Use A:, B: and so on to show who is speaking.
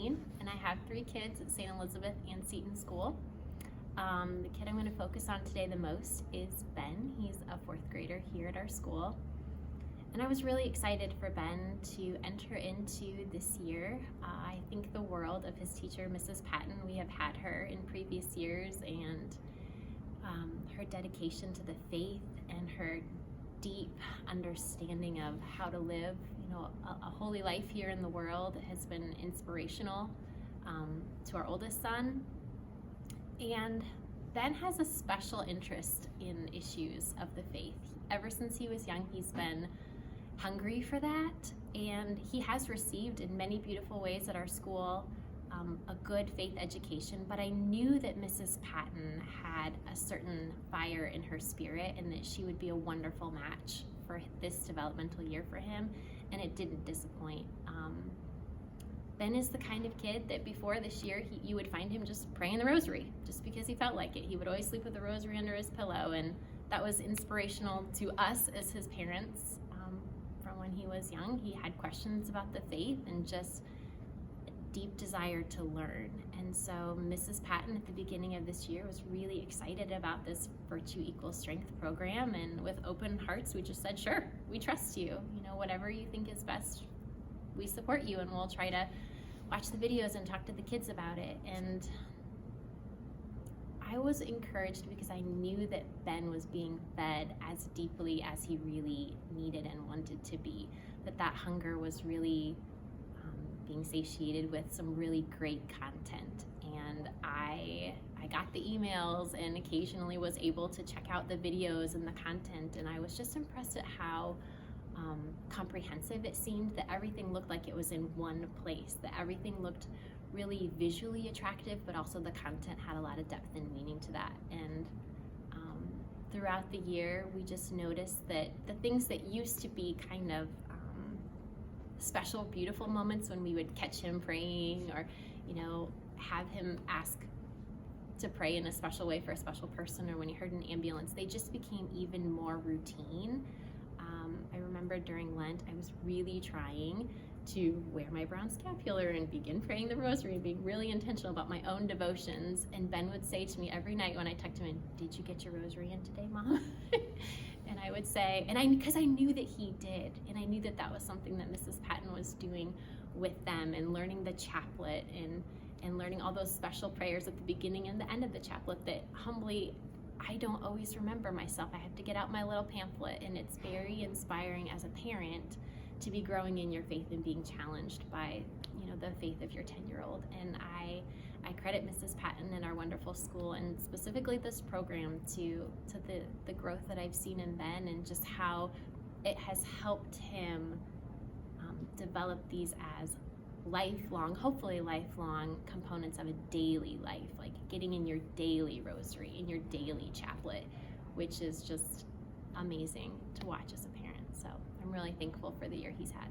A: Colleen, and I have 3 kids at St. Elizabeth and Seton School. The kid I'm going to focus on today the most is Ben. He's a 4th grader here at our school. And I was really excited for Ben to enter into this year. I think the world of his teacher, Mrs. Patton. We have had her in previous years, and her dedication to the faith and her deep understanding of how to live, a holy life here in the world has been inspirational to our oldest son. And Ben has a special interest in issues of the faith. Ever since he was young, he's been hungry for that, and he has received in many beautiful ways at our school a good faith education. But I knew that Mrs. Patton had a certain fire in her spirit and that she would be a wonderful match for this developmental year for him, and it didn't disappoint. Ben is the kind of kid that before this year, you would find him just praying the rosary, just because he felt like it. He would always sleep with the rosary under his pillow, and that was inspirational to us as his parents. From when he was young, he had questions about the faith and just a deep desire to learn. And so Mrs. Patton at the beginning of this year was really excited about this Virtue Equals Strength program, and with open hearts, we just said, sure, we trust you. Whatever you think is best, we support you, and we'll try to watch the videos and talk to the kids about it. And I was encouraged because I knew that Ben was being fed as deeply as he really needed and wanted to be, that hunger was really being satiated with some really great content. And I got the emails and occasionally was able to check out the videos and the content, and I was just impressed at how comprehensive it seemed, that everything looked like it was in one place, that everything looked really visually attractive, but also the content had a lot of depth and meaning to that. And throughout the year, we just noticed that the things that used to be kind of special, beautiful moments when we would catch him praying, or have him ask to pray in a special way for a special person, or when he heard an ambulance, they just became even more routine. I remember during Lent, I was really trying to wear my brown scapular and begin praying the rosary and being really intentional about my own devotions. And Ben would say to me every night when I tucked him in, "Did you get your rosary in today, Mom?" And I would say, because I knew that he did, and I knew that that was something that Mrs. Patton was doing with them, and learning the chaplet and learning all those special prayers at the beginning and the end of the chaplet that humbly I don't always remember myself. I have to get out my little pamphlet, and it's very inspiring as a parent to be growing in your faith and being challenged by, the faith of your 10-year-old. And I credit Mrs. Patton and our wonderful school, and specifically this program, to the growth that I've seen in Ben, and just how it has helped him develop these as hopefully lifelong components of a daily life, like getting in your daily rosary, in your daily chaplet, which is just amazing to watch as a parent. So I'm really thankful for the year he's had.